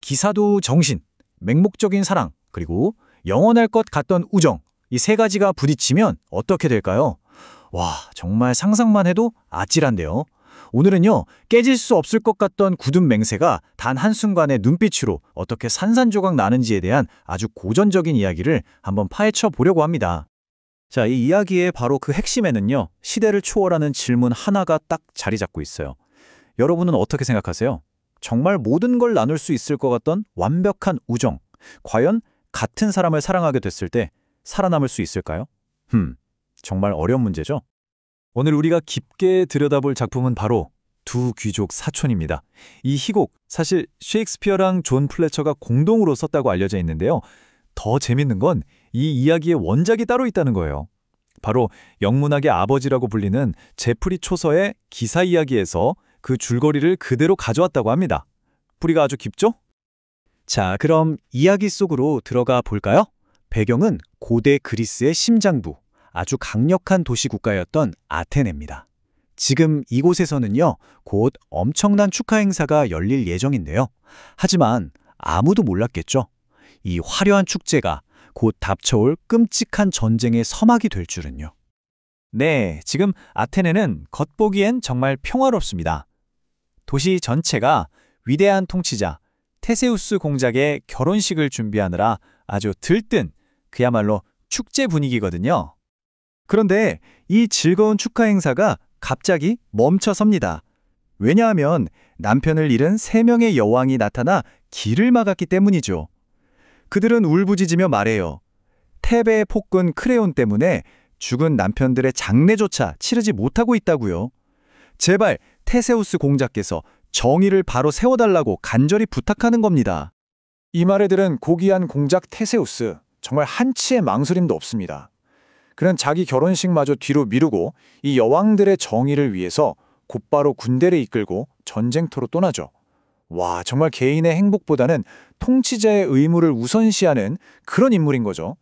기사도 정신, 맹목적인 사랑, 그리고 영원할 것 같던 우정, 이 세 가지가 부딪히면 어떻게 될까요? 와, 정말 상상만 해도 아찔한데요. 오늘은요, 깨질 수 없을 것 같던 굳은 맹세가 단 한순간의 눈빛으로 어떻게 산산조각 나는지에 대한 아주 고전적인 이야기를 한번 파헤쳐 보려고 합니다. 자, 이 이야기의 바로 그 핵심에는요, 시대를 초월하는 질문 하나가 딱 자리 잡고 있어요. 여러분은 어떻게 생각하세요? 정말 모든 걸 나눌 수 있을 것 같던 완벽한 우정, 과연 같은 사람을 사랑하게 됐을 때 살아남을 수 있을까요? 정말 어려운 문제죠? 오늘 우리가 깊게 들여다볼 작품은 바로 두 귀족 사촌입니다. 이 희곡, 사실 셰익스피어랑 존 플래처가 공동으로 썼다고 알려져 있는데요. 더 재밌는 건 이 이야기의 원작이 따로 있다는 거예요. 바로 영문학의 아버지라고 불리는 제프리 초서의 기사 이야기에서 그 줄거리를 그대로 가져왔다고 합니다. 뿌리가 아주 깊죠? 자, 그럼 이야기 속으로 들어가 볼까요? 배경은 고대 그리스의 심장부, 아주 강력한 도시 국가였던 아테네입니다. 지금 이곳에서는요, 곧 엄청난 축하 행사가 열릴 예정인데요. 하지만 아무도 몰랐겠죠. 이 화려한 축제가 곧 닥쳐올 끔찍한 전쟁의 서막이 될 줄은요. 네, 지금 아테네는 겉보기엔 정말 평화롭습니다. 도시 전체가 위대한 통치자 테세우스 공작의 결혼식을 준비하느라 아주 들뜬 그야말로 축제 분위기거든요. 그런데 이 즐거운 축하 행사가 갑자기 멈춰섭니다. 왜냐하면 남편을 잃은 3명의 여왕이 나타나 길을 막았기 때문이죠. 그들은 울부짖으며 말해요. 테베의 폭군 크레온 때문에 죽은 남편들의 장례조차 치르지 못하고 있다고요. 제발 테세우스 공작께서 정의를 바로 세워달라고 간절히 부탁하는 겁니다. 이 말에 들은 고귀한 공작 테세우스, 정말 한치의 망설임도 없습니다. 그는 자기 결혼식마저 뒤로 미루고 이 여왕들의 정의를 위해서 곧바로 군대를 이끌고 전쟁터로 떠나죠. 와, 정말 개인의 행복보다는 통치자의 의무를 우선시하는 그런 인물인 거죠.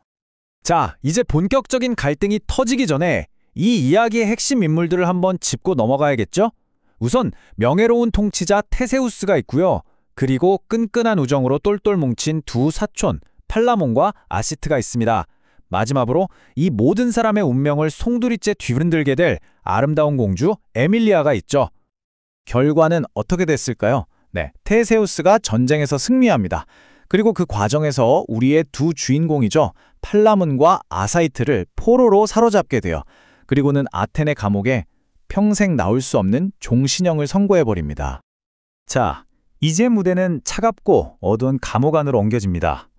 자, 이제 본격적인 갈등이 터지기 전에 이 이야기의 핵심 인물들을 한번 짚고 넘어가야겠죠? 우선 명예로운 통치자 테세우스가 있고요. 그리고 끈끈한 우정으로 똘똘 뭉친 두 사촌 팔라몬과 아시트가 있습니다. 마지막으로 이 모든 사람의 운명을 송두리째 뒤흔들게 될 아름다운 공주 에밀리아가 있죠. 결과는 어떻게 됐을까요? 네, 테세우스가 전쟁에서 승리합니다. 그리고 그 과정에서 우리의 두 주인공이죠. 팔라몬과 아사이트를 포로로 사로잡게 돼요. 그리고는 아테네 감옥에 평생 나올 수 없는 종신형을 선고해버립니다. 자, 이제 무대는 차갑고 어두운 감옥 안으로 옮겨집니다.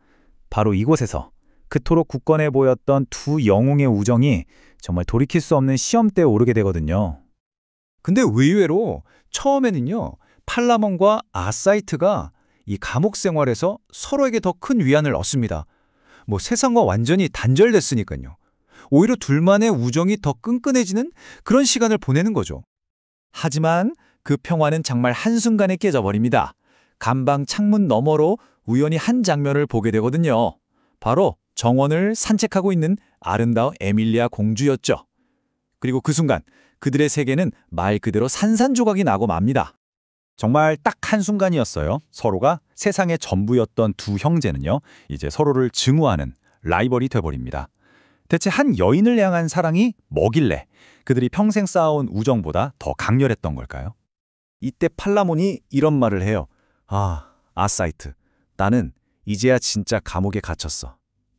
바로 이곳에서 그토록 굳건해 보였던 두 영웅의 우정이 정말 돌이킬 수 없는 시험대에 오르게 되거든요. 근데 의외로 처음에는요, 팔라몬과 아사이트가 이 감옥 생활에서 서로에게 더 큰 위안을 얻습니다. 세상과 완전히 단절됐으니까요. 오히려 둘만의 우정이 더 끈끈해지는 그런 시간을 보내는 거죠. 하지만 그 평화는 정말 한순간에 깨져버립니다. 감방 창문 너머로 우연히 한 장면을 보게 되거든요. 바로 정원을 산책하고 있는 아름다운 에밀리아 공주였죠. 그리고 그 순간 그들의 세계는 말 그대로 산산조각이 나고 맙니다. 정말 딱 한순간이었어요. 서로가 세상의 전부였던 두 형제는요, 이제 서로를 증오하는 라이벌이 돼버립니다. 대체 한 여인을 향한 사랑이 뭐길래 그들이 평생 쌓아온 우정보다 더 강렬했던 걸까요? 이때 팔라몬이 이런 말을 해요. 아사이트, 나는 이제야 진짜 감옥에 갇혔어.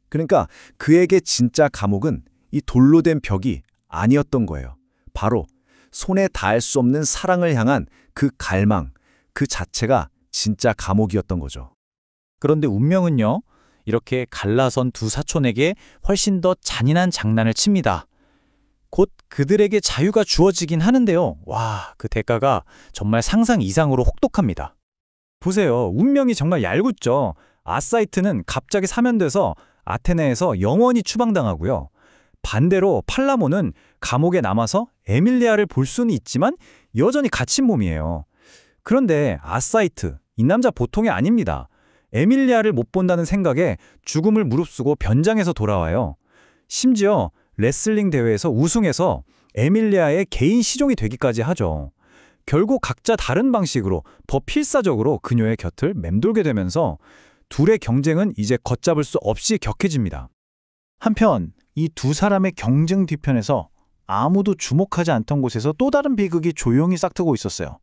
그러니까 그에게 진짜 감옥은 이 돌로 된 벽이 아니었던 거예요. 바로 손에 닿을 수 없는 사랑을 향한 그 갈망, 그 자체가 진짜 감옥이었던 거죠. 그런데 운명은요, 이렇게 갈라선 두 사촌에게 훨씬 더 잔인한 장난을 칩니다. 곧 그들에게 자유가 주어지긴 하는데요. 와, 그 대가가 정말 상상 이상으로 혹독합니다. 보세요. 운명이 정말 얄궂죠. 아사이트는 갑자기 사면돼서 아테네에서 영원히 추방당하고요. 반대로 팔라몬은 감옥에 남아서 에밀리아를 볼 수는 있지만 여전히 갇힌 몸이에요. 그런데 아사이트, 이 남자 보통이 아닙니다. 에밀리아를 못 본다는 생각에 죽음을 무릅쓰고 변장해서 돌아와요. 심지어 레슬링 대회에서 우승해서 에밀리아의 개인 시종이 되기까지 하죠. 결국 각자 다른 방식으로 더 필사적으로 그녀의 곁을 맴돌게 되면서 둘의 경쟁은 이제 걷잡을 수 없이 격해집니다. 한편 이 두 사람의 경쟁 뒤편에서 아무도 주목하지 않던 곳에서 또 다른 비극이 조용히 싹트고 있었어요.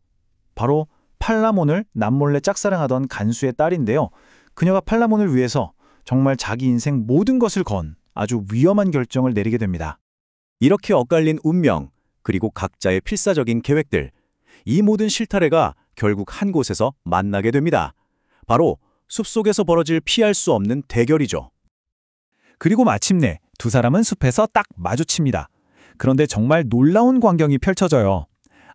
바로 팔라몬을 남몰래 짝사랑하던 간수의 딸인데요. 그녀가 팔라몬을 위해서 정말 자기 인생 모든 것을 건 아주 위험한 결정을 내리게 됩니다. 이렇게 엇갈린 운명, 그리고 각자의 필사적인 계획들, 이 모든 실타래가 결국 한 곳에서 만나게 됩니다. 바로 숲속에서 벌어질 피할 수 없는 대결이죠. 그리고 마침내 두 사람은 숲에서 딱 마주칩니다. 그런데 정말 놀라운 광경이 펼쳐져요.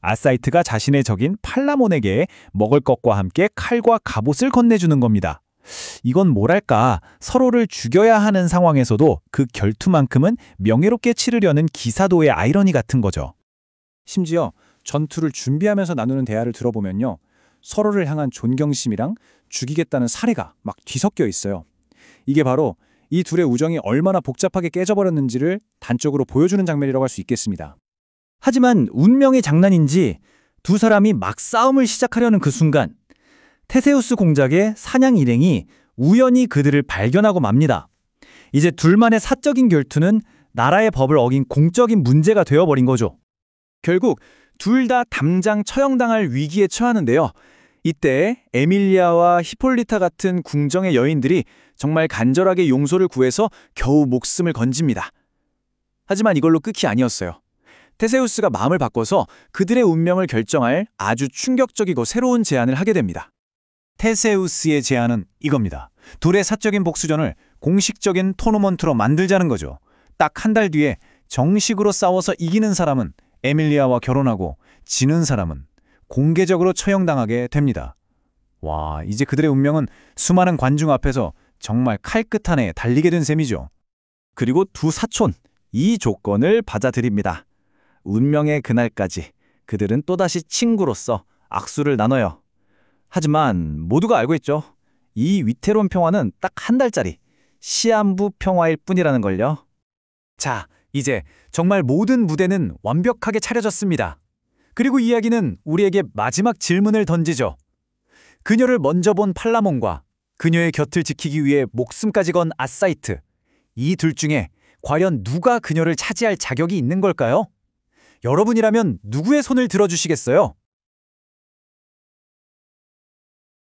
아사이트가 자신의 적인 팔라몬에게 먹을 것과 함께 칼과 갑옷을 건네주는 겁니다. 이건 뭐랄까, 서로를 죽여야 하는 상황에서도 그 결투만큼은 명예롭게 치르려는 기사도의 아이러니 같은 거죠. 심지어 전투를 준비하면서 나누는 대화를 들어보면요, 서로를 향한 존경심이랑 죽이겠다는 사례가 막 뒤섞여 있어요. 이게 바로 이 둘의 우정이 얼마나 복잡하게 깨져버렸는지를 단적으로 보여주는 장면이라고 할 수 있겠습니다. 하지만 운명의 장난인지 두 사람이 막 싸움을 시작하려는 그 순간 테세우스 공작의 사냥 일행이 우연히 그들을 발견하고 맙니다. 이제 둘만의 사적인 결투는 나라의 법을 어긴 공적인 문제가 되어버린 거죠. 결국 둘 다 담장 처형당할 위기에 처하는데요. 이때 에밀리아와 히폴리타 같은 궁정의 여인들이 정말 간절하게 용서를 구해서 겨우 목숨을 건집니다. 하지만 이걸로 끝이 아니었어요. 테세우스가 마음을 바꿔서 그들의 운명을 결정할 아주 충격적이고 새로운 제안을 하게 됩니다. 테세우스의 제안은 이겁니다. 둘의 사적인 복수전을 공식적인 토너먼트로 만들자는 거죠. 딱 한 달 뒤에 정식으로 싸워서 이기는 사람은 에밀리아와 결혼하고 지는 사람은 공개적으로 처형당하게 됩니다. 와, 이제 그들의 운명은 수많은 관중 앞에서 정말 칼끝하네 달리게 된 셈이죠. 그리고 두 사촌, 이 조건을 받아들입니다. 운명의 그날까지 그들은 또다시 친구로서 악수를 나눠요. 하지만 모두가 알고 있죠. 이 위태로운 평화는 딱 한 달짜리 시한부 평화일 뿐이라는 걸요. 자, 이제 정말 모든 무대는 완벽하게 차려졌습니다. 그리고 이야기는 우리에게 마지막 질문을 던지죠. 그녀를 먼저 본 팔라몬과 그녀의 곁을 지키기 위해 목숨까지 건 아사이트. 이 둘 중에 과연 누가 그녀를 차지할 자격이 있는 걸까요? 여러분이라면 누구의 손을 들어주시겠어요?